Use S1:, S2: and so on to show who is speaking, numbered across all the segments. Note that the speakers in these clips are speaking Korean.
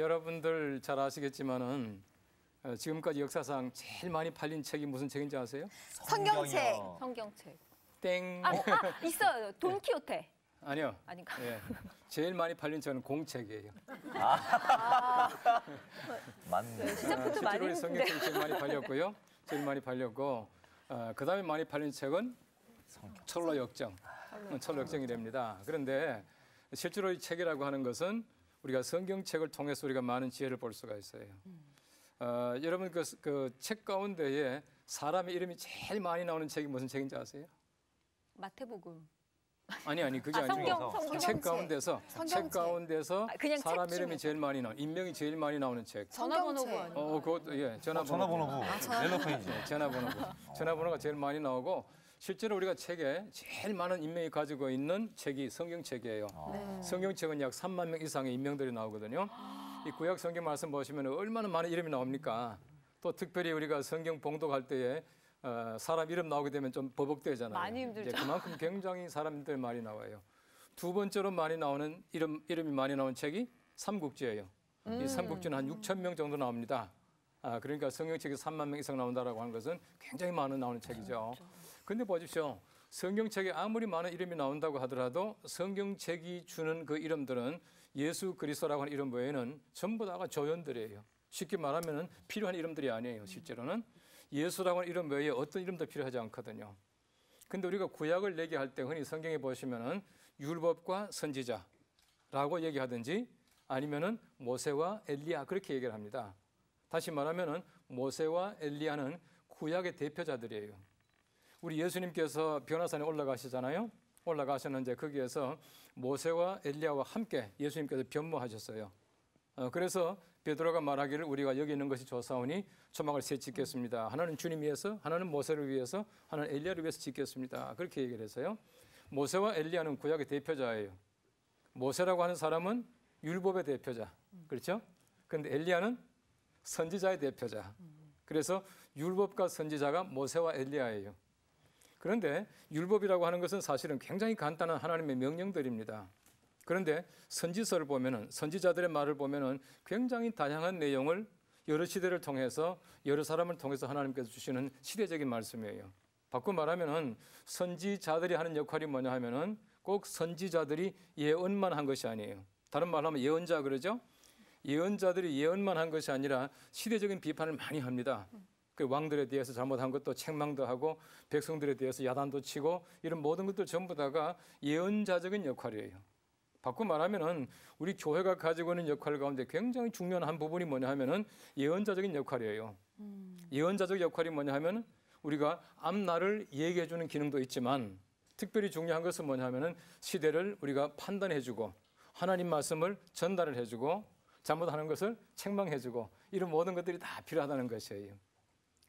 S1: 여러분들 잘 아시겠지만은 지금까지 역사상 제일 많이 팔린 책이 무슨 책인지 아세요?
S2: 성경책.
S3: 성경책.
S1: 땡.
S3: 있어요. 돈키호테.
S1: 아니요.
S3: 아닌가?
S1: 예. 제일 많이 팔린 책은 공책이에요.
S2: 맞네.
S3: 시작부터 많이
S1: 실제로
S3: 했는데.
S1: 성경책이 제일 많이 팔렸고요. 제일 많이 팔렸고 그다음에 많이 팔린 책은 철로 역정. 철로 역정이랍니다. 그런데 실제로 이 책이라고 하는 것은 우리가 성경책을 통해서 우리가 많은 지혜를 볼 수가 있어요. 여러분 그 책 가운데에 사람의 이름이 제일 많이 나오는 책이 무슨 책인지 아세요?
S3: 마태복음.
S1: 아니 그게
S3: 성경,
S1: 아니고 책 가운데서
S3: 그냥
S1: 사람
S3: 책
S1: 이름이
S3: 중에서.
S1: 제일 많이 나온 인명이 제일 많이 나오는 책.
S3: 전화번호부 아니에요?
S1: 그것도 예
S2: 전화번호부. 옐로페이지.
S1: 네, 전화번호가 제일 많이 나오고 실제로 우리가 책에 제일 많은 인명이 가지고 있는 책이 성경책이에요. 성경책은 약 3만 명 이상의 인명들이 나오거든요. 이 구약 성경 말씀 보시면 얼마나 많은 이름이 나옵니까? 또 특별히 우리가 성경 봉독할 때에 사람 이름 나오게 되면 좀 버벅대잖아요.
S3: 많이 힘들죠.
S1: 이제 그만큼 굉장히 사람들 많이 나와요. 두 번째로 많이 나오는 이름이 많이 나오는 책이 삼국지예요. 이 삼국지는 한 6천 명 정도 나옵니다. 그러니까 성경책이 3만 명 이상 나온다라고 하는 것은 굉장히 많은 나오는 책이죠. 근데 보십시오. 성경책에 아무리 많은 이름이 나온다고 하더라도 성경책이 주는 그 이름들은 예수 그리스도라고 하는 이름 외에는 전부 다가 조연들이에요. 쉽게 말하면 필요한 이름들이 아니에요. 실제로는 예수라고 하는 이름 외에 어떤 이름도 필요하지 않거든요. 근데 우리가 구약을 얘기할 때 흔히 성경에 보시면은 율법과 선지자라고 얘기하든지 아니면은 모세와 엘리야 그렇게 얘기를 합니다. 다시 말하면은 모세와 엘리야는 구약의 대표자들이에요. 우리 예수님께서 변화산에 올라가시잖아요. 올라가셨는데 거기에서 모세와 엘리야와 함께 예수님께서 변모하셨어요. 그래서 베드로가 말하기를 우리가 여기 있는 것이 좋사오니 초막을 세 짓겠습니다. 하나는 주님 위해서, 하나는 모세를 위해서, 하나는 엘리야를 위해서 짓겠습니다. 그렇게 얘기를 해서요. 모세와 엘리야는 구약의 대표자예요. 모세라고 하는 사람은 율법의 대표자, 그렇죠? 그런데 엘리야는 선지자의 대표자. 그래서 율법과 선지자가 모세와 엘리야예요. 그런데 율법이라고 하는 것은 사실은 굉장히 간단한 하나님의 명령들입니다. 그런데 선지서를 보면은 선지자들의 말을 보면은 굉장히 다양한 내용을 여러 시대를 통해서 여러 사람을 통해서 하나님께서 주시는 시대적인 말씀이에요. 바꿔 말하면은 선지자들이 하는 역할이 뭐냐 하면은 꼭 선지자들이 예언만 한 것이 아니에요. 다른 말로 하면 예언자 그러죠? 예언자들이 예언만 한 것이 아니라 시대적인 비판을 많이 합니다. 그 왕들에 대해서 잘못한 것도 책망도 하고 백성들에 대해서 야단도 치고 이런 모든 것들 전부 다가 예언자적인 역할이에요. 바꿔 말하면은 우리 교회가 가지고 있는 역할 가운데 굉장히 중요한 한 부분이 뭐냐 하면은 예언자적인 역할이에요. 예언자적 역할이 뭐냐 하면은 우리가 앞날을 얘기해 주는 기능도 있지만 특별히 중요한 것은 뭐냐 하면은 시대를 우리가 판단해 주고 하나님 말씀을 전달을 해 주고 잘못하는 것을 책망해 주고 이런 모든 것들이 다 필요하다는 것이에요.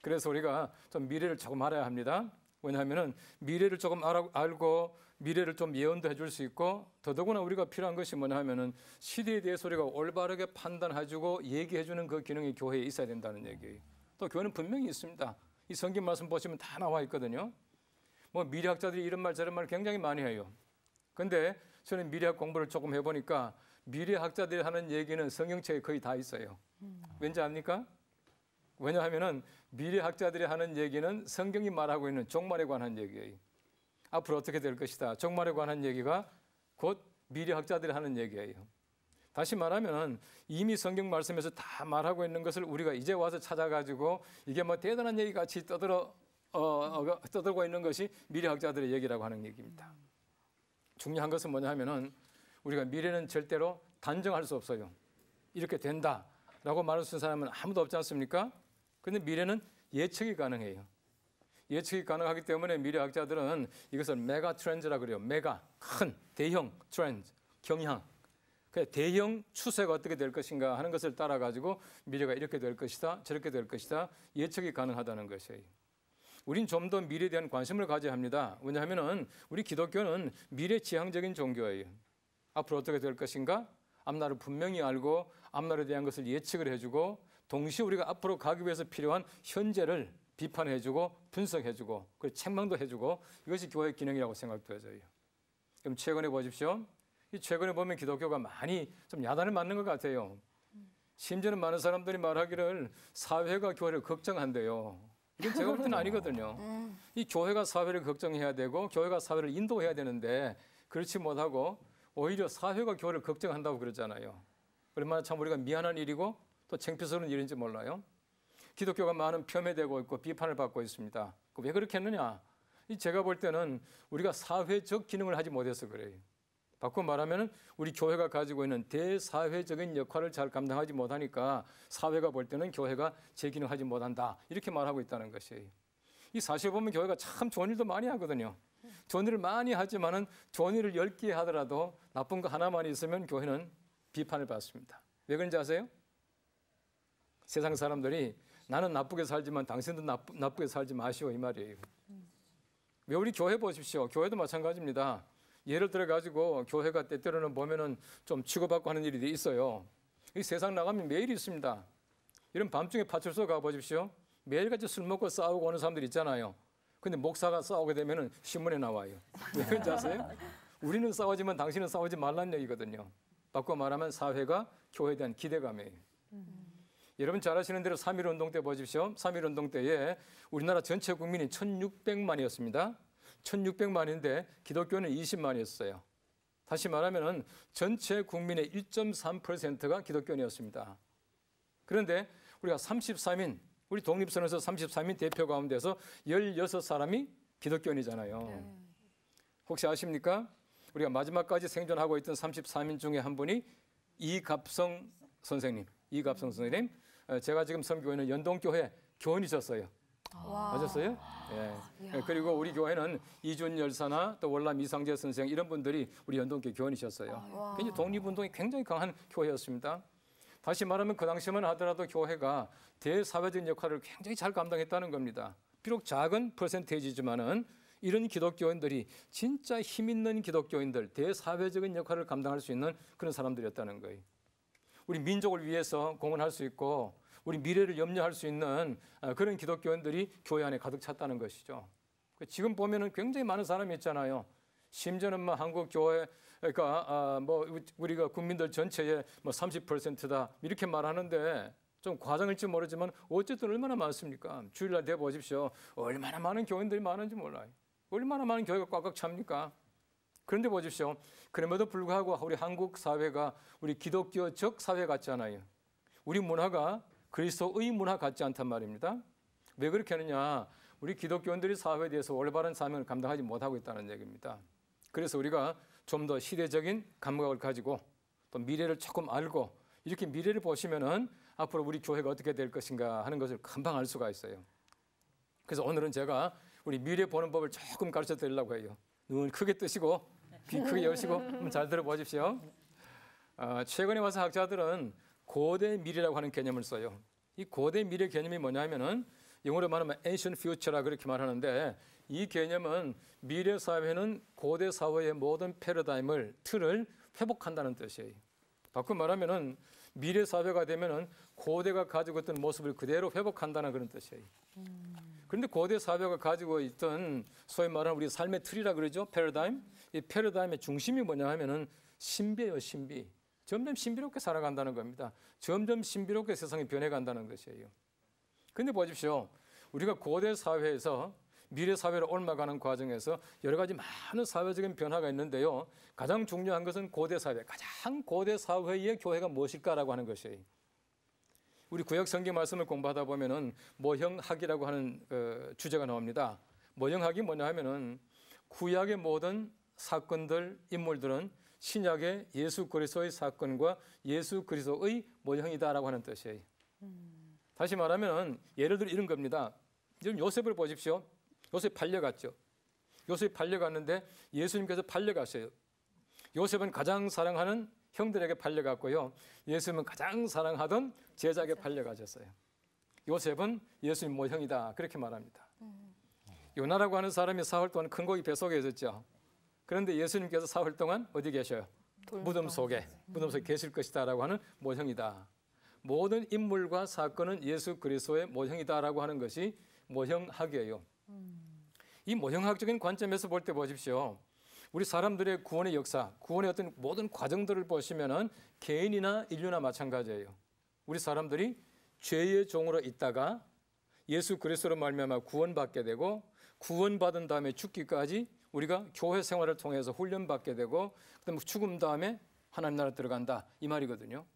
S1: 그래서 우리가 좀 미래를 조금 알아야 합니다. 왜냐하면은 미래를 조금 알고 미래를 좀 예언도 해줄 수 있고 더더구나 우리가 필요한 것이 뭐냐 하면은 시대에 대해서 우리가 올바르게 판단해주고 얘기해주는 그 기능이 교회에 있어야 된다는 얘기예요. 또 교회는 분명히 있습니다. 이 성경 말씀 보시면 다 나와 있거든요. 뭐 미래학자들이 이런 말 저런 말 굉장히 많이 해요. 근데 저는 미래학 공부를 조금 해보니까 미래학자들이 하는 얘기는 성경책에 거의 다 있어요. 왠지 압니까? 왜냐하면은 미래학자들이 하는 얘기는 성경이 말하고 있는 종말에 관한 얘기예요. 앞으로 어떻게 될 것이다. 종말에 관한 얘기가 곧 미래학자들이 하는 얘기예요. 다시 말하면 이미 성경 말씀에서 다 말하고 있는 것을 우리가 이제 와서 찾아가지고 이게 뭐 대단한 얘기 같이 떠들고 있는 것이 미래학자들의 얘기라고 하는 얘기입니다. 중요한 것은 뭐냐 하면은 우리가 미래는 절대로 단정할 수 없어요. 이렇게 된다라고 말할 수 있는 사람은 아무도 없지 않습니까? 그런데 미래는 예측이 가능해요. 예측이 가능하기 때문에 미래학자들은 이것을 메가 트렌드라고 그래요. 메가, 큰, 대형 트렌드, 경향. 대형 추세가 어떻게 될 것인가 하는 것을 따라가지고 미래가 이렇게 될 것이다, 저렇게 될 것이다 예측이 가능하다는 것이에요. 우린 좀 더 미래에 대한 관심을 가져야 합니다. 왜냐하면 우리 기독교는 미래지향적인 종교예요. 앞으로 어떻게 될 것인가? 앞날을 분명히 알고 앞날에 대한 것을 예측을 해주고 동시에 우리가 앞으로 가기 위해서 필요한 현재를 비판해주고 분석해주고 그리고 책망도 해주고 이것이 교회의 기능이라고 생각되어져요. 그럼 최근에 보십시오. 이 최근에 보면 기독교가 많이 좀 야단을 맞는 것 같아요. 심지어는 많은 사람들이 말하기를 사회가 교회를 걱정한대요. 이건 제가 볼 때는 아니거든요. 이 교회가 사회를 걱정해야 되고 교회가 사회를 인도해야 되는데 그렇지 못하고 오히려 사회가 교회를 걱정한다고 그러잖아요. 얼마나 참 우리가 미안한 일이고 또 창피스러운 일인지 몰라요. 기독교가 많은 폄훼되고 있고 비판을 받고 있습니다. 왜 그렇게 했느냐? 제가 볼 때는 우리가 사회적 기능을 하지 못해서 그래요. 바꿔 말하면 우리 교회가 가지고 있는 대사회적인 역할을 잘 감당하지 못하니까 사회가 볼 때는 교회가 제 기능을 하지 못한다. 이렇게 말하고 있다는 것이에요. 이 사실 보면 교회가 참 좋은 일도 많이 하거든요. 좋은 일을 많이 하지만은 좋은 일을 10개 하더라도 나쁜 거 하나만 있으면 교회는 비판을 받습니다. 왜 그런지 아세요? 세상 사람들이 나는 나쁘게 살지만 당신도 나쁘게 살지 마시오 이 말이에요. 왜 우리 교회 보십시오. 교회도 마찬가지입니다. 예를 들어 가지고 교회가 때때로는 보면은 좀 치고받고 하는 일이 있어요. 이 세상 나가면 매일 있습니다. 이런 밤중에 파출소 가 보십시오. 매일같이 술 먹고 싸우고 오는 사람들 있잖아요. 근데 목사가 싸우게 되면은 신문에 나와요. 왜 그런지 아세요? 우리는 싸우지만 당신은 싸우지 말란 얘기거든요. 바꿔 말하면 사회가 교회에 대한 기대감이에요. 여러분 잘 아시는 대로 3.1운동 때 보십시오. 3.1운동 때에 우리나라 전체 국민이 1,600만이었습니다. 1,600만인데 기독교는 20만이었어요. 다시 말하면 전체 국민의 1.3%가 기독교인이었습니다. 그런데 우리가 33인, 우리 독립선에서 33인 대표 가운데서 16사람이 기독교인이잖아요. 혹시 아십니까? 우리가 마지막까지 생존하고 있던 33인 중에 한 분이 이갑성 선생님. 제가 지금 섬기고 있는 연동교회 교원이셨어요. 맞았어요? 예. 그리고 우리 교회는 이준 열사나 또 월남 이상재 선생 이런 분들이 우리 연동교회 교원이셨어요. 굉장히 독립운동이 굉장히 강한 교회였습니다. 다시 말하면 그 당시만 하더라도 교회가 대사회적인 역할을 굉장히 잘 감당했다는 겁니다. 비록 작은 퍼센테이지지만은 이런 기독교인들이 진짜 힘 있는 기독교인들, 대사회적인 역할을 감당할 수 있는 그런 사람들이었다는 거예요. 우리 민족을 위해서 공헌할 수 있고 우리 미래를 염려할 수 있는 그런 기독교인들이 교회 안에 가득 찼다는 것이죠. 지금 보면은 굉장히 많은 사람이 있잖아요. 심지어는 뭐 한국 교회가 뭐 우리가 국민들 전체의 뭐 30%다 이렇게 말하는데 좀 과장일지 모르지만 어쨌든 얼마나 많습니까? 주일날 돼 보십시오. 얼마나 많은 교인들이 많은지 몰라요. 얼마나 많은 교회가 꽉꽉 찹니까? 그런데 보십시오. 그럼에도 불구하고 우리 한국 사회가 우리 기독교적 사회 같지 않아요. 우리 문화가 그리스도의 문화 같지 않단 말입니다. 왜 그렇게 하느냐? 우리 기독교인들이 사회에 대해서 올바른 사명을 감당하지 못하고 있다는 얘기입니다. 그래서 우리가 좀 더 시대적인 감각을 가지고 또 미래를 조금 알고 이렇게 미래를 보시면은 앞으로 우리 교회가 어떻게 될 것인가 하는 것을 금방 알 수가 있어요. 그래서 오늘은 제가 우리 미래 보는 법을 조금 가르쳐 드리려고 해요. 눈 크게 뜨시고 귀 크게 여시고 한번 잘 들어보십시오. 최근에 와서 학자들은 고대 미래라고 하는 개념을 써요. 이 고대 미래 개념이 뭐냐면은 영어로 말하면 ancient future라 그렇게 말하는데 이 개념은 미래 사회는 고대 사회의 모든 패러다임을 틀을 회복한다는 뜻이에요. 바꿔 말하면은 미래 사회가 되면은 고대가 가지고 있던 모습을 그대로 회복한다는 그런 뜻이에요. 그런데 고대 사회가 가지고 있던 소위 말하는 우리 삶의 틀이라 그러죠. 패러다임. 이 패러다임의 중심이 뭐냐 하면은 신비예요, 신비. 점점 신비롭게 살아간다는 겁니다. 점점 신비롭게 세상이 변해간다는 것이에요. 그런데 보십시오. 우리가 고대 사회에서 미래 사회로 옮아가는 과정에서 여러 가지 많은 사회적인 변화가 있는데요. 가장 중요한 것은 고대 사회, 가장 고대 사회의 교회가 무엇일까라고 하는 것이에요. 우리 구약 성경 말씀을 공부하다 보면은 모형학이라고 하는 주제가 나옵니다. 모형학이 뭐냐 하면은 구약의 모든 사건들, 인물들은 신약의 예수 그리스도의 사건과 예수 그리스도의 모형이다라고 하는 뜻이에요. 다시 말하면 예를 들어 이런 겁니다. 지금 요셉을 보십시오. 요셉 팔려갔죠. 요셉이 팔려갔는데 예수님께서 팔려갔어요. 요셉은 가장 사랑하는 형들에게 팔려갔고요. 예수님은 가장 사랑하던 제자에게 팔려가셨어요. 요셉은 예수님 모형이다 그렇게 말합니다. 요나라고 하는 사람이 사흘 동안 큰 고기 뱃속에 있었죠. 그런데 예수님께서 사흘 동안 어디 계셔요? 무덤 속에 계실 것이다라고 하는 모형이다. 모든 인물과 사건은 예수 그리스도의 모형이다라고 하는 것이 모형학이에요. 이 모형학적인 관점에서 볼 때 보십시오. 우리 사람들의 구원의 역사, 구원의 어떤 모든 과정들을 보시면은 개인이나 인류나 마찬가지예요. 우리 사람들이 죄의 종으로 있다가 예수 그리스도로 말미암아 구원받게 되고 구원받은 다음에 죽기까지 우리가 교회 생활을 통해서 훈련받게 되고 그다음에 죽음 다음에 하나님 나라 들어간다 이 말이거든요.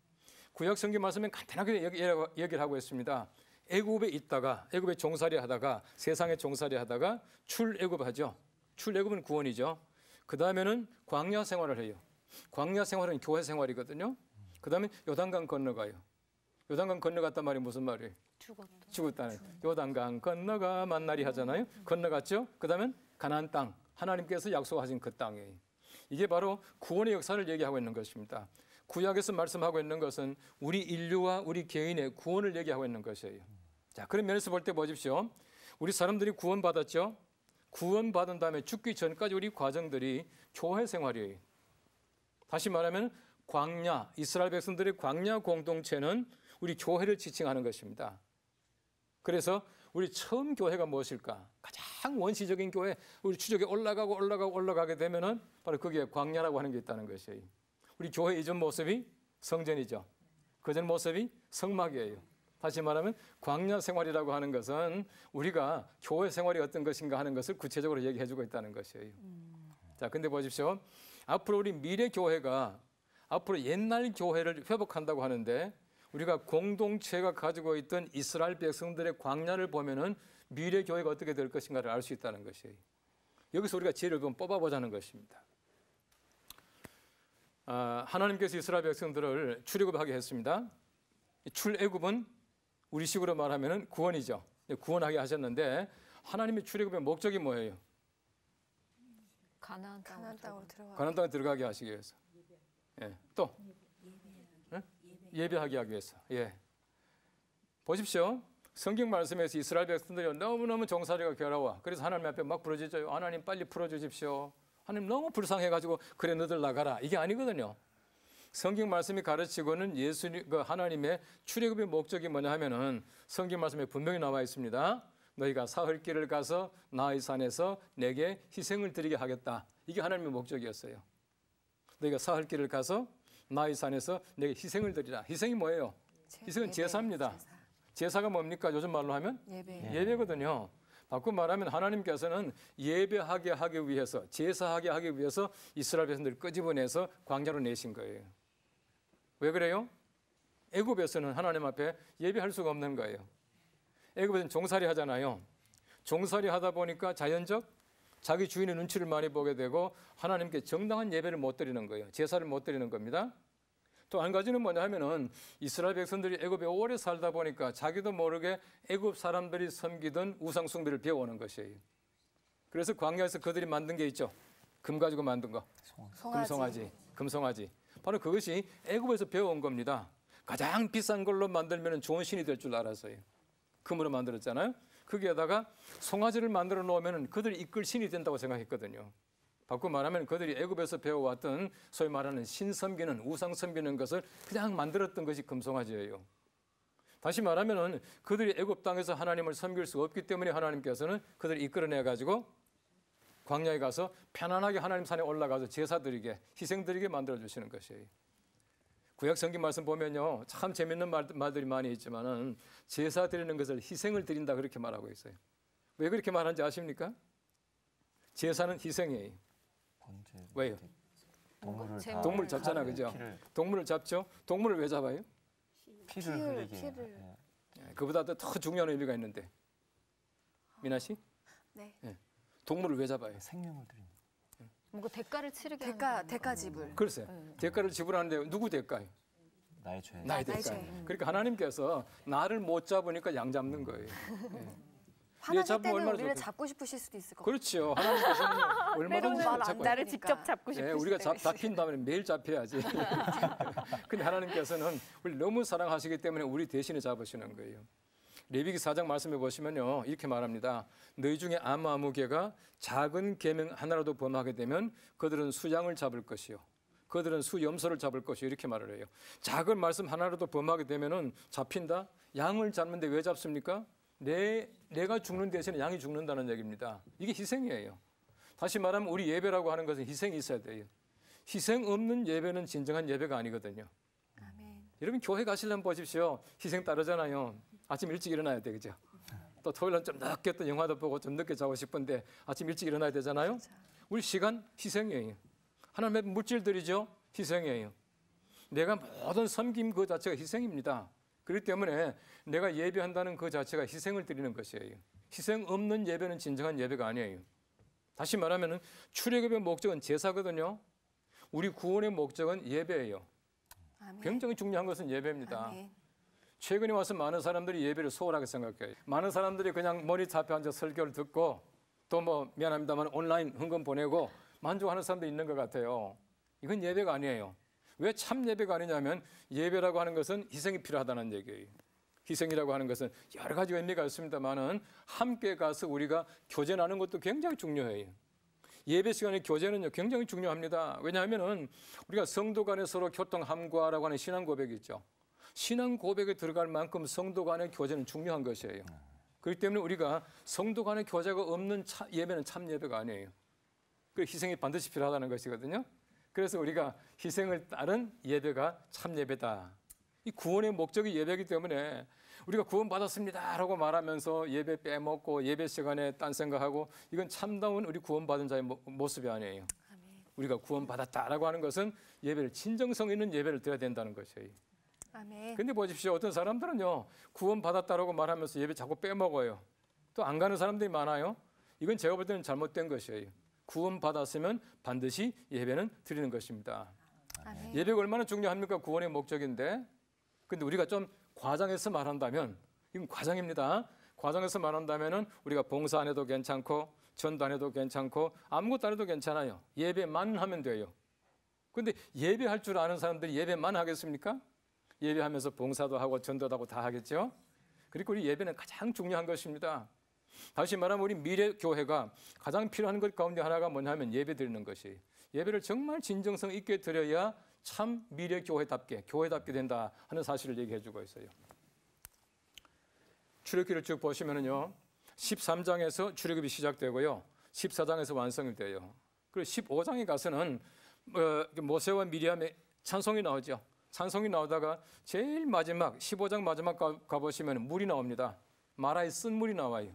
S1: 구약 성경 말씀은 간단하게 얘기를 하고 있습니다. 애굽에 있다가 애굽에 종살이 하다가 세상에 종살이 하다가 출애굽하죠. 출애굽은 구원이죠. 그 다음에는 광야 생활을 해요. 광야 생활은 교회 생활이거든요. 그 다음에 요단강 건너가요. 요단강 건너갔단 말이 무슨 말이에요? 죽었다는. 요단강 건너가 만나리 하잖아요. 건너갔죠. 그 다음엔 가나안 땅, 하나님께서 약속하신 그 땅이에요. 이게 바로 구원의 역사를 얘기하고 있는 것입니다. 구약에서 말씀하고 있는 것은 우리 인류와 우리 개인의 구원을 얘기하고 있는 것이에요. 자, 그런 면에서 볼 때 보십시오. 우리 사람들이 구원받았죠. 구원받은 다음에 죽기 전까지 우리 과정들이 교회 생활이에요. 다시 말하면 광야, 이스라엘 백성들의 광야 공동체는 우리 교회를 지칭하는 것입니다. 그래서 우리 처음 교회가 무엇일까? 가장 원시적인 교회, 우리 추적에 올라가게 되면은 바로 거기에 광야라고 하는 게 있다는 것이에요. 우리 교회 이전 모습이 성전이죠. 그전 모습이 성막이에요. 다시 말하면 광야 생활이라고 하는 것은 우리가 교회 생활이 어떤 것인가 하는 것을 구체적으로 얘기해주고 있다는 것이에요. 자, 근데 보십시오. 앞으로 우리 미래 교회가 앞으로 옛날 교회를 회복한다고 하는데 우리가 공동체가 가지고 있던 이스라엘 백성들의 광야를 보면은 미래 교회가 어떻게 될 것인가를 알 수 있다는 것이에요. 여기서 우리가 지혜를 좀 뽑아보자는 것입니다. 하나님께서 이스라엘 백성들을 출애굽하게 했습니다. 출애굽은 우리식으로 말하면은 구원이죠. 구원하게 하셨는데 하나님의 출애굽의 목적이 뭐예요?
S3: 가나안
S1: 땅에 들어가게 하시기 위해서. 예. 또 예배하게 하기 위해서. 예. 보십시오. 성경 말씀에서 이스라엘 백성들이 너무너무 종살이가 괴로워. 그래서 하나님 앞에 막 부르짖어요. 하나님 빨리 풀어주십시오. 하나님 너무 불쌍해가지고 그래 너들 나가라. 이게 아니거든요. 성경 말씀이 가르치고는 예수님, 하나님의 출애굽의 목적이 뭐냐 하면은 성경 말씀에 분명히 나와 있습니다. 너희가 사흘길을 가서 나의 산에서 내게 희생을 드리게 하겠다. 이게 하나님의 목적이었어요. 너희가 사흘길을 가서 나의 산에서 내게 희생을 드리라. 희생이 뭐예요? 희생은 제사입니다. 제사가 뭡니까? 요즘 말로 하면 예배거든요. 바꿔 말하면 하나님께서는 예배하게 하기 위해서, 제사하게 하기 위해서 이스라엘 백성들을 끄집어내서 광야로 내신 거예요. 왜 그래요? 애굽에서는 하나님 앞에 예배할 수가 없는 거예요. 애굽에서는 종살이 하잖아요. 종살이 하다 보니까 자연적 자기 주인의 눈치를 많이 보게 되고 하나님께 정당한 예배를 못 드리는 거예요. 제사를 못 드리는 겁니다. 또 한 가지는 뭐냐 하면은 이스라엘 백성들이 애굽에 오래 살다 보니까 자기도 모르게 애굽 사람들이 섬기던 우상 숭배를 배워오는 것이에요. 그래서 광야에서 그들이 만든 게 있죠. 금 가지고 만든 거. 금송아지. 바로 그것이 애굽에서 배워온 겁니다. 가장 비싼 걸로 만들면 좋은 신이 될 줄 알았어요. 금으로 만들었잖아요. 거기에다가 송아지를 만들어 놓으면 그들이 이끌 신이 된다고 생각했거든요. 바꿔 말하면 그들이 애굽에서 배워왔던 소위 말하는 신 섬기는 우상 섬기는 것을 그냥 만들었던 것이 금송아지예요. 다시 말하면 그들이 애굽 땅에서 하나님을 섬길 수 없기 때문에 하나님께서는 그들을 이끌어내 가지고 광야에 가서 편안하게 하나님 산에 올라가서 제사 드리게 희생 드리게 만들어 주시는 것이에요. 구약 성경 말씀 보면요 참 재밌는 말들이 많이 있지만은 제사 드리는 것을 희생을 드린다 그렇게 말하고 있어요. 왜 그렇게 말하는지 아십니까? 제사는 희생이에요. 왜요? 동물을 잡잖아, 그죠? 동물을 잡죠. 동물을 왜 잡아요?
S2: 피를 흘리게.
S1: 그보다도 더 중요한 의미가 있는데. 미나 씨?
S3: 네.
S1: 동물을 왜 잡아요?
S2: 생명을 드리는.
S3: 뭔가 대가를 치르게
S4: 대가 지불.
S1: 글쎄, 대가를 지불하는데 누구 대가요?
S2: 나의 죄.
S1: 나의 대가. 그러니까 하나님께서 나를 못 잡으니까 양 잡는 거예요.
S4: 화나실 때는 우리를 잡고 싶으실 수도 있을 것 같아요.
S1: 그렇죠. 하나님께서는 얼마든지 잡고
S3: 나를 직접 잡고 싶으시대.
S1: 우리가 잡힌다면 매일 잡혀야지. 근데 하나님께서는 우리 너무 사랑하시기 때문에 우리 대신에 잡으시는 거예요. 레위기 4장 말씀해 보시면요. 이렇게 말합니다. 너희 중에 아무 개가 작은 계명 하나라도 범하게 되면 그들은 수양을 잡을 것이요. 그들은 수염소를 잡을 것이요. 이렇게 말을 해요. 작은 말씀 하나라도 범하게 되면은 잡힌다? 양을 잡는데 왜 잡습니까? 내가 죽는 대신에 양이 죽는다는 얘기입니다. 이게 희생이에요. 다시 말하면 우리 예배라고 하는 것은 희생이 있어야 돼요. 희생 없는 예배는 진정한 예배가 아니거든요.
S4: 아멘.
S1: 여러분 교회 가시려면 보십시오. 희생 따르잖아요. 아침 일찍 일어나야 돼, 그죠? 또 토요일은 좀 늦게 또 영화도 보고 좀 늦게 자고 싶은데 아침 일찍 일어나야 되잖아요. 우리 시간 희생이에요. 하나님의 물질들이죠. 희생이에요. 내가 모든 섬김 그 자체가 희생입니다. 그렇기 때문에 내가 예배한다는 그 자체가 희생을 드리는 것이에요. 희생 없는 예배는 진정한 예배가 아니에요. 다시 말하면 출애굽의 목적은 제사거든요. 우리 구원의 목적은 예배예요.
S4: 아멘.
S1: 굉장히 중요한 것은 예배입니다.
S4: 아멘.
S1: 최근에 와서 많은 사람들이 예배를 소홀하게 생각해요. 많은 사람들이 그냥 머리 잡혀 앉아 설교를 듣고 또 뭐 미안합니다만 온라인 헌금 보내고 만족하는 사람도 있는 것 같아요. 이건 예배가 아니에요. 왜 참 예배가 아니냐면 예배라고 하는 것은 희생이 필요하다는 얘기예요. 희생이라고 하는 것은 여러 가지 의미가 있습니다만은 함께 가서 우리가 교제하는 것도 굉장히 중요해요. 예배 시간의 교제는요 굉장히 중요합니다. 왜냐하면은 우리가 성도 간에 서로 교통함과라고 하는 신앙 고백이 있죠. 신앙 고백에 들어갈 만큼 성도 간의 교제는 중요한 것이에요. 그렇기 때문에 우리가 성도 간의 교제가 없는 예배는 참 예배가 아니에요. 그 희생이 반드시 필요하다는 것이거든요. 그래서 우리가 희생을 따른 예배가 참 예배다. 이 구원의 목적이 예배이기 때문에 우리가 구원받았습니다라고 말하면서 예배 빼먹고 예배 시간에 딴 생각하고 이건 참다운 우리 구원받은 자의 모습이 아니에요. 우리가 구원받았다라고 하는 것은 예배를 진정성 있는 예배를 드려야 된다는 것이에요.
S4: 아멘.
S1: 근데 보십시오. 어떤 사람들은요. 구원받았다라고 말하면서 예배 자꾸 빼먹어요. 또 안 가는 사람들이 많아요. 이건 제가 볼 때는 잘못된 것이에요. 구원받았으면 반드시 예배는 드리는 것입니다.
S4: 아멘.
S1: 예배가 얼마나 중요합니까? 구원의 목적인데. 근데 우리가 좀 과장해서 말한다면 이건 과장입니다. 과장해서 말한다면은 우리가 봉사 안 해도 괜찮고 전도 안 해도 괜찮고 아무것도 안 해도 괜찮아요. 예배만 하면 돼요. 근데 예배할 줄 아는 사람들이 예배만 하겠습니까? 예배하면서 봉사도 하고 전도도 하고 다 하겠죠. 그리고 우리 예배는 가장 중요한 것입니다. 다시 말하면 우리 미래 교회가 가장 필요한 것 가운데 하나가 뭐냐면 예배 드리는 것이 예배를 정말 진정성 있게 드려야 참 미래 교회답게 된다 하는 사실을 얘기해 주고 있어요. 출애굽기를 쭉 보시면은요. 13장에서 출애굽이 시작되고요. 14장에서 완성이 돼요. 그리고 15장에 가서는 모세와 미리암의 찬송이 나오죠. 찬송이 나오다가 제일 마지막 15장 마지막 가보시면 물이 나옵니다. 마라의 쓴물이 나와요.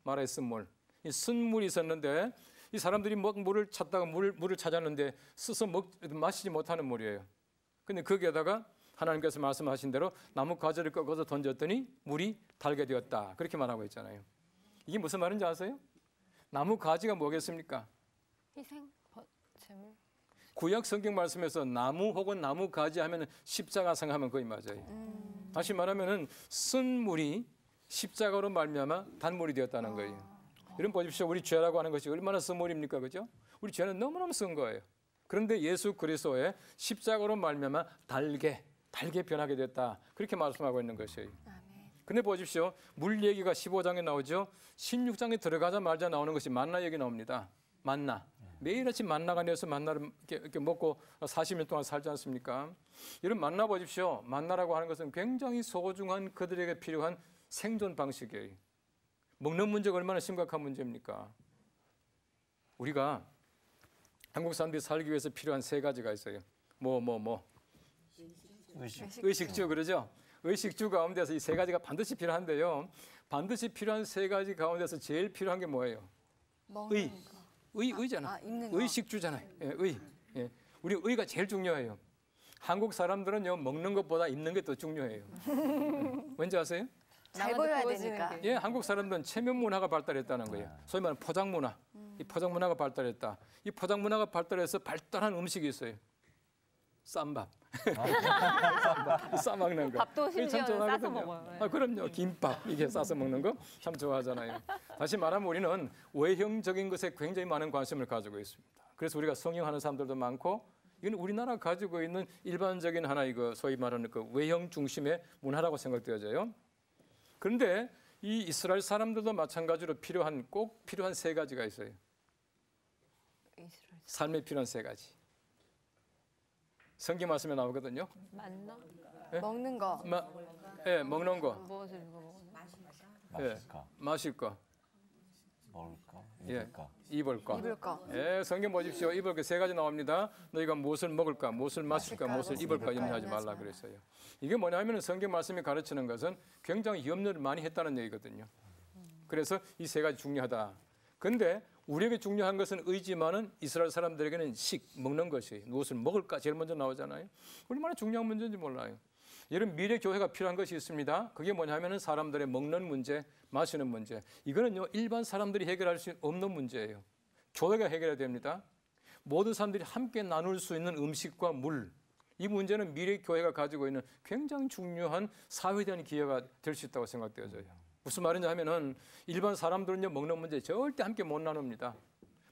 S1: 마라의 쓴물. 이 쓴물이 있었는데 이 사람들이 물을 찾다가 물을 찾았는데 스서 마시지 못하는 물이에요. 근데 거기에다가 하나님께서 말씀하신 대로 나무 가지를 꺾어서 던졌더니 물이 달게 되었다. 그렇게 말하고 있잖아요. 이게 무슨 말인지 아세요? 나무 가지가 뭐겠습니까?
S3: 희생, 제물.
S1: 구약 성경 말씀에서 나무 혹은 나무 가지 하면 십자가 생각하면 거의 맞아요. 다시 말하면은 쓴 물이 십자가로 말미암아 단물이 되었다는 거예요. 여러분 보십시오. 우리 죄라고 하는 것이 얼마나 쓴 물입니까? 그죠? 우리 죄는 너무너무 쓴 거예요. 그런데 예수 그리스도의 십자가로 말미암아 달게 변하게 됐다. 그렇게 말씀하고 있는 것이에요. 근데 보십시오. 물 얘기가 15장에 나오죠. 16장에 들어가자마자 나오는 것이 만나 얘기 나옵니다. 만나. 매일 아침 만나가 내서 만나를 이렇게 먹고 40년 동안 살지 않습니까? 여러분 만나 보십시오. 만나라고 하는 것은 굉장히 소중한 그들에게 필요한 생존 방식이에요. 먹는 문제가 얼마나 심각한 문제입니까? 우리가 한국 사람들이 살기 위해서 필요한 세 가지가 있어요. 의식주 그러죠? 의식주 가운데서 이 세 가지가 반드시 필요한데요. 반드시 필요한 세 가지 가운데서 제일 필요한 게 뭐예요? 의잖아. 의식주잖아요. 예, 의. 예. 우리 의가 제일 중요해요. 한국 사람들은요 먹는 것보다 입는 게 더 중요해요. 왠지 아세요?
S4: 잘 보여야 되니까.
S1: 예, 한국 사람들은 체면 문화가 발달했다는 거예요. 소위 말하는 포장 문화. 이 포장 문화가 발달했다. 이 포장 문화가 발달해서 발달한 음식이 있어요. 쌈밥. 싸먹는 거.
S3: 밥도 심지어 싸서 먹어요.
S1: 그럼요. 김밥 이게 싸서 먹는 거 참 좋아하잖아요. 다시 말하면 우리는 외형적인 것에 굉장히 많은 관심을 가지고 있습니다. 그래서 우리가 성형하는 사람들도 많고 이건 우리나라 가지고 있는 일반적인 하나 이거 소위 말하는 그 외형 중심의 문화라고 생각되어져요. 그런데 이 이스라엘 사람들도 마찬가지로 꼭 필요한 세 가지가 있어요. 삶에 필요한 세 가지. 성경 말씀에 나오거든요.
S3: 만나?
S1: 예?
S4: 먹는 거.
S1: 예, 먹는 거.
S3: 무엇을 이거 먹는?
S1: 예, 마실 거.
S2: 먹을까?
S1: 예.
S2: 입을까?
S1: 입을까?
S4: 입을까?
S1: 예, 성경 보십시오. 입을 그 세 가지 나옵니다. 너희가 무엇을 먹을까, 무엇을 마실까, 무엇을 입을까 염려하지 말라 그랬어요. 이게 뭐냐면은 성경 말씀이 가르치는 것은 굉장히 염려를 많이 했다는 얘기거든요. 그래서 이 세 가지 중요하다. 근데 우리에게 중요한 것은 의지만은 이스라엘 사람들에게는 먹는 것이 무엇을 먹을까 제일 먼저 나오잖아요. 얼마나 중요한 문제인지 몰라요. 여러분 미래 교회가 필요한 것이 있습니다. 그게 뭐냐면은 사람들의 먹는 문제, 마시는 문제. 이거는요 일반 사람들이 해결할 수 없는 문제예요. 교회가 해결해야 됩니다. 모든 사람들이 함께 나눌 수 있는 음식과 물. 이 문제는 미래 교회가 가지고 있는 굉장히 중요한 사회에 대한 기회가 될 수 있다고 생각되어져요. 무슨 말이냐 하면은 일반 사람들은요 먹는 문제 절대 함께 못 나눕니다.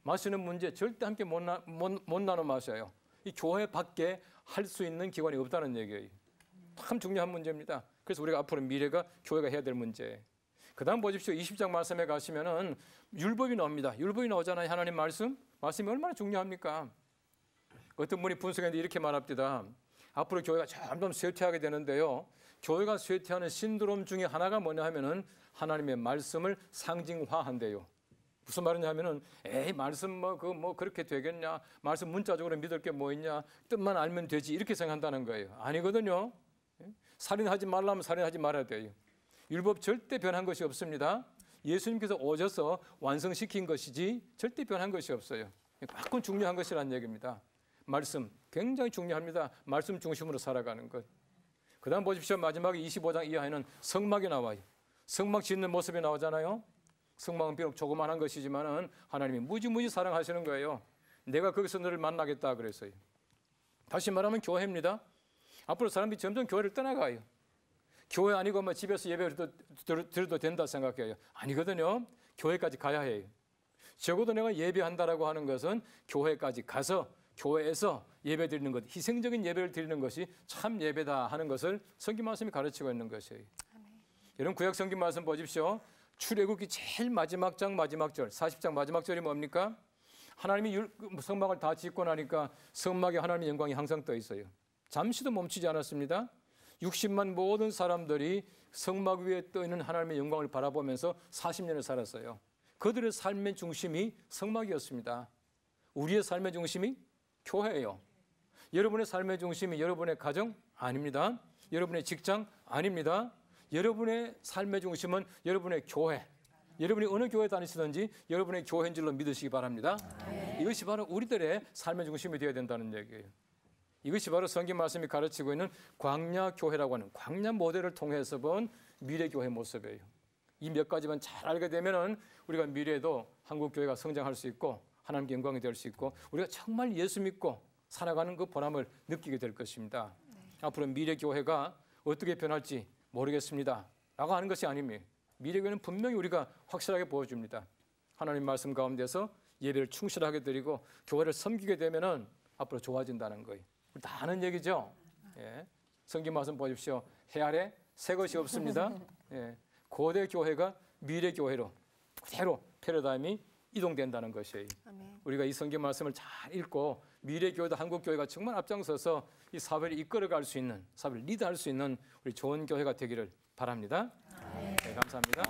S1: 마시는 문제 절대 함께 못 나눠 마셔요. 이 교회 밖에 할 수 있는 기관이 없다는 얘기예요. 참 중요한 문제입니다. 그래서 우리가 앞으로 미래가 교회가 해야 될 문제. 그다음 보십시오. 20장 말씀에 가시면은 율법이 나옵니다. 율법이 나오잖아요. 하나님 말씀이 얼마나 중요합니까? 어떤 분이 분석했는데 이렇게 말합니다. 앞으로 교회가 점점 쇠퇴하게 되는데요. 교회가 쇠퇴하는 신드롬 중에 하나가 뭐냐 하면은 하나님의 말씀을 상징화한대요. 무슨 말이냐 하면은 에이 말씀 뭐 그렇게 되겠냐? 말씀 문자적으로 믿을 게 뭐 있냐? 뜻만 알면 되지 이렇게 생각한다는 거예요. 아니거든요. 살인하지 말라면 살인하지 말아야 돼요. 율법 절대 변한 것이 없습니다. 예수님께서 오셔서 완성시킨 것이지 절대 변한 것이 없어요. 그만큼 중요한 것이라는 얘기입니다. 말씀 굉장히 중요합니다. 말씀 중심으로 살아가는 것. 그 다음 보십시오. 마지막에 25장 이하에는 성막이 나와요. 성막 짓는 모습이 나오잖아요. 성막은 비록 조그만한 것이지만은 하나님이 무지무지 사랑하시는 거예요. 내가 거기서 너를 만나겠다 그랬어요. 다시 말하면 교회입니다. 앞으로 사람들이 점점 교회를 떠나가요. 교회 아니고 뭐 집에서 예배 드려도 된다 생각해요. 아니거든요. 교회까지 가야 해요. 적어도 내가 예배한다라고 하는 것은 교회까지 가서 교회에서 예배 드리는 것, 희생적인 예배를 드리는 것이 참 예배다 하는 것을 성경 말씀이 가르치고 있는 것이에요. 여러분 구약 성경 말씀 보십시오. 출애굽기 제일 마지막 장 마지막 절, 40장 마지막 절이 뭡니까? 하나님이 성막을 다 짓고 나니까 성막에 하나님의 영광이 항상 떠 있어요. 잠시도 멈추지 않았습니다. 60만 모든 사람들이 성막 위에 떠 있는 하나님의 영광을 바라보면서 40년을 살았어요. 그들의 삶의 중심이 성막이었습니다. 우리의 삶의 중심이 교회예요. 여러분의 삶의 중심이 여러분의 가정 아닙니다. 여러분의 직장 아닙니다. 여러분의 삶의 중심은 여러분의 교회. 여러분이 어느 교회 다니시든지 여러분의 교회인 줄로 믿으시기 바랍니다. 이것이 바로 우리들의 삶의 중심이 되어야 된다는 얘기예요. 이것이 바로 성경 말씀이 가르치고 있는 광야 교회라고 하는 광야 모델을 통해서 본 미래 교회 모습이에요. 이 몇 가지만 잘 알게 되면은 우리가 미래에도 한국 교회가 성장할 수 있고 하나님께 영광이 될 수 있고 우리가 정말 예수 믿고 살아가는 그 보람을 느끼게 될 것입니다. 앞으로 미래 교회가 어떻게 변할지 모르겠습니다. 라고 하는 것이 아닙니다. 미래 교회는 분명히 우리가 확실하게 보여줍니다. 하나님 말씀 가운데서 예배를 충실하게 드리고 교회를 섬기게 되면은 앞으로 좋아진다는 거예요. 다 아는 얘기죠. 예. 성경 말씀 보십시오. 해 아래 새 것이 없습니다. 예. 고대 교회가 미래 교회로 그대로 패러다임이 이동된다는 것이에요. 아멘. 우리가 이 성경 말씀을 잘 읽고 미래 교회도 한국 교회가 정말 앞장서서 이 사회를 이끌어갈 수 있는, 사회를 리드할 수 있는 우리 좋은 교회가 되기를 바랍니다. 네, 감사합니다.